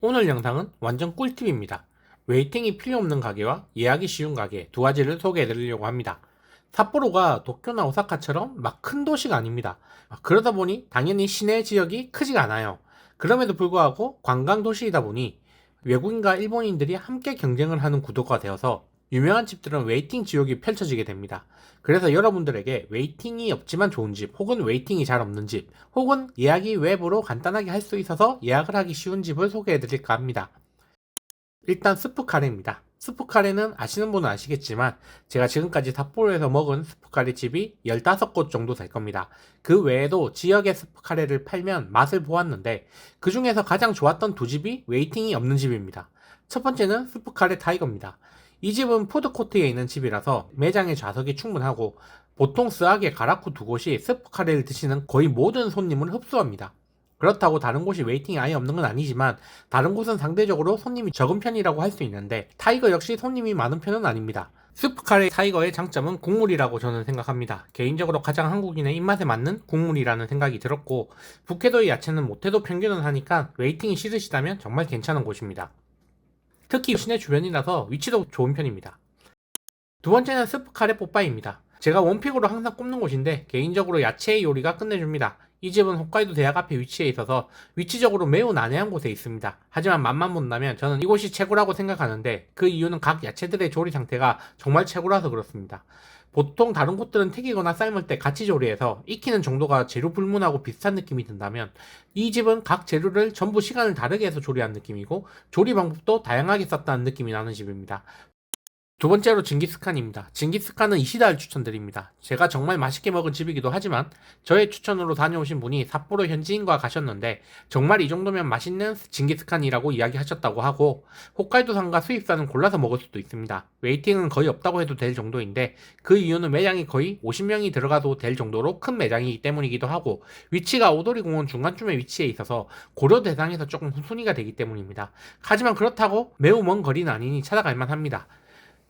오늘 영상은 완전 꿀팁입니다. 웨이팅이 필요 없는 가게와 예약이 쉬운 가게 두 가지를 소개해 드리려고 합니다. 삿포로가 도쿄나 오사카처럼 막 큰 도시가 아닙니다. 그러다 보니 당연히 시내 지역이 크지가 않아요. 그럼에도 불구하고 관광 도시이다 보니 외국인과 일본인들이 함께 경쟁을 하는 구도가 되어서 유명한 집들은 웨이팅 지옥이 펼쳐지게 됩니다. 그래서 여러분들에게 웨이팅이 없지만 좋은 집, 혹은 웨이팅이 잘 없는 집, 혹은 예약이 웹으로 간단하게 할 수 있어서 예약을 하기 쉬운 집을 소개해 드릴까 합니다. 일단 스프 카레입니다. 스프 카레는 아시는 분은 아시겠지만 제가 지금까지 삿포로에서 먹은 스프 카레 집이 15곳 정도 될 겁니다. 그 외에도 지역의 스프 카레를 팔면 맛을 보았는데 그 중에서 가장 좋았던 두 집이 웨이팅이 없는 집입니다. 첫 번째는 스프 카레 타이거입니다. 이 집은 푸드코트에 있는 집이라서 매장의 좌석이 충분하고 보통 스하게 가라쿠 두 곳이 스프 카레를 드시는 거의 모든 손님을 흡수합니다. 그렇다고 다른 곳이 웨이팅이 아예 없는 건 아니지만 다른 곳은 상대적으로 손님이 적은 편이라고 할 수 있는데 타이거 역시 손님이 많은 편은 아닙니다. 스프카레 타이거의 장점은 국물이라고 저는 생각합니다. 개인적으로 가장 한국인의 입맛에 맞는 국물이라는 생각이 들었고 북해도의 야채는 못해도 평균은 하니까 웨이팅이 싫으시다면 정말 괜찮은 곳입니다. 특히 시내 주변이라서 위치도 좋은 편입니다. 두 번째는 스프카레 뽀빠이입니다. 제가 원픽으로 항상 꼽는 곳인데 개인적으로 야채의 요리가 끝내줍니다. 이 집은 홋카이도 대학 앞에 위치해 있어서 위치적으로 매우 난해한 곳에 있습니다. 하지만 맛만 본다면 저는 이곳이 최고라고 생각하는데 그 이유는 각 야채들의 조리 상태가 정말 최고라서 그렇습니다. 보통 다른 곳들은 튀기거나 삶을 때 같이 조리해서 익히는 정도가 재료 불문하고 비슷한 느낌이 든다면 이 집은 각 재료를 전부 시간을 다르게 해서 조리한 느낌이고 조리 방법도 다양하게 썼다는 느낌이 나는 집입니다. 두 번째로 징기스칸입니다. 징기스칸은 이시다를 추천드립니다. 제가 정말 맛있게 먹은 집이기도 하지만 저의 추천으로 다녀오신 분이 삿포로 현지인과 가셨는데 정말 이 정도면 맛있는 징기스칸이라고 이야기하셨다고 하고 홋카이도산과 수입산은 골라서 먹을 수도 있습니다. 웨이팅은 거의 없다고 해도 될 정도인데 그 이유는 매장이 거의 50명이 들어가도 될 정도로 큰 매장이기 때문이기도 하고 위치가 오도리공원 중간쯤에 위치해 있어서 고려 대상에서 조금 순위가 되기 때문입니다. 하지만 그렇다고 매우 먼 거리는 아니니 찾아갈 만합니다.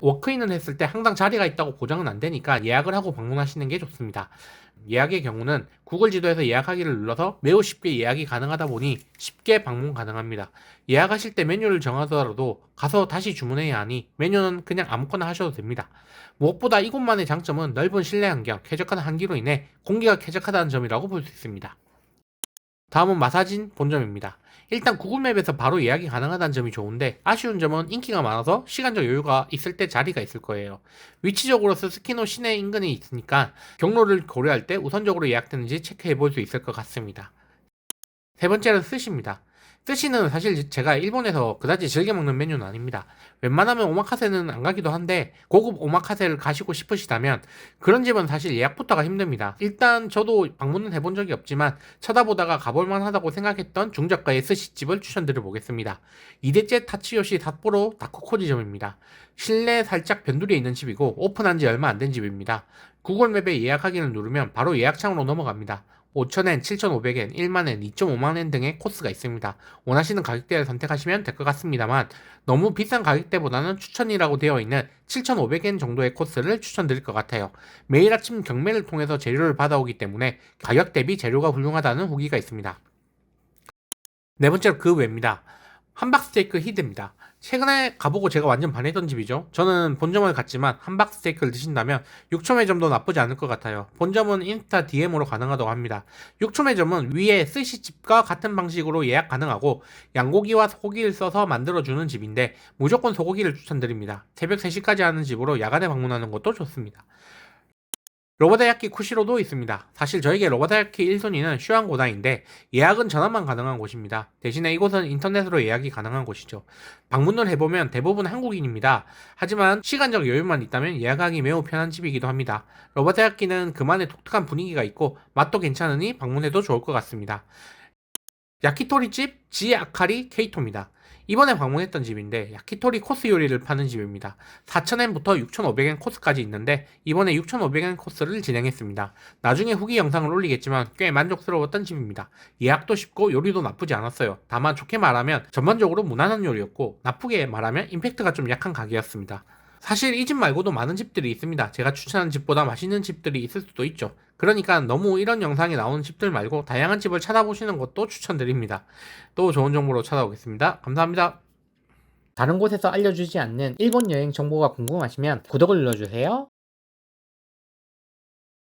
워크인을 했을 때 항상 자리가 있다고 보장은 안 되니까 예약을 하고 방문하시는 게 좋습니다. 예약의 경우는 구글 지도에서 예약하기를 눌러서 매우 쉽게 예약이 가능하다 보니 쉽게 방문 가능합니다. 예약하실 때 메뉴를 정하더라도 가서 다시 주문해야 하니 메뉴는 그냥 아무거나 하셔도 됩니다. 무엇보다 이곳만의 장점은 넓은 실내 환경, 쾌적한 환기로 인해 공기가 쾌적하다는 점이라고 볼 수 있습니다. 다음은 마사진 본점입니다. 일단 구글맵에서 바로 예약이 가능하다는 점이 좋은데 아쉬운 점은 인기가 많아서 시간적 여유가 있을 때 자리가 있을 거예요. 위치적으로 스스키노 시내 인근에 있으니까 경로를 고려할 때 우선적으로 예약되는지 체크해 볼 수 있을 것 같습니다. 세 번째는 스시입니다. 스시는 사실 제가 일본에서 그다지 즐겨 먹는 메뉴는 아닙니다. 웬만하면 오마카세는 안 가기도 한데 고급 오마카세를 가시고 싶으시다면 그런 집은 사실 예약부터가 힘듭니다. 일단 저도 방문은 해본 적이 없지만 쳐다보다가 가볼만 하다고 생각했던 중저가의 스시집을 추천드려 보겠습니다. 이데째 타치요시 삿포로 다쿠코지점입니다. 실내 살짝 변두리에 있는 집이고 오픈한 지 얼마 안 된 집입니다. 구글맵에 예약하기를 누르면 바로 예약창으로 넘어갑니다. 5,000엔, 7,500엔, 1만엔, 2.5만엔 등의 코스가 있습니다. 원하시는 가격대를 선택하시면 될 것 같습니다만 너무 비싼 가격대보다는 추천이라고 되어 있는 7,500엔 정도의 코스를 추천드릴 것 같아요. 매일 아침 경매를 통해서 재료를 받아오기 때문에 가격 대비 재료가 훌륭하다는 후기가 있습니다. 네 번째로 그 외입니다. 함박스테이크 히드입니다. 최근에 가보고 제가 완전 반했던 집이죠. 저는 본점을 갔지만 함박스테이크를 드신다면 6초매점도 나쁘지 않을 것 같아요. 본점은 인스타 DM으로 가능하다고 합니다. 6초매점은 위에 스시집과 같은 방식으로 예약 가능하고 양고기와 소고기를 써서 만들어주는 집인데 무조건 소고기를 추천드립니다. 새벽 3시까지 하는 집으로 야간에 방문하는 것도 좋습니다. 로바다야키 쿠시로도 있습니다. 사실 저에게 로바다야키 1순위는 슈안고다인데 예약은 전화만 가능한 곳입니다. 대신에 이곳은 인터넷으로 예약이 가능한 곳이죠. 방문을 해보면 대부분 한국인입니다. 하지만 시간적 여유만 있다면 예약하기 매우 편한 집이기도 합니다. 로바다야키는 그만의 독특한 분위기가 있고 맛도 괜찮으니 방문해도 좋을 것 같습니다. 야키토리집 지아카리 케이토입니다. 이번에 방문했던 집인데 야키토리 코스 요리를 파는 집입니다. 4,000엔부터 6,500엔 코스까지 있는데 이번에 6,500엔 코스를 진행했습니다. 나중에 후기 영상을 올리겠지만 꽤 만족스러웠던 집입니다. 예약도 쉽고 요리도 나쁘지 않았어요. 다만 좋게 말하면 전반적으로 무난한 요리였고 나쁘게 말하면 임팩트가 좀 약한 가게였습니다. 사실 이 집 말고도 많은 집들이 있습니다. 제가 추천한 집보다 맛있는 집들이 있을 수도 있죠. 그러니까 너무 이런 영상에 나오는 집들 말고 다양한 집을 찾아보시는 것도 추천드립니다. 또 좋은 정보로 찾아오겠습니다. 감사합니다. 다른 곳에서 알려주지 않는 일본 여행 정보가 궁금하시면 구독을 눌러주세요.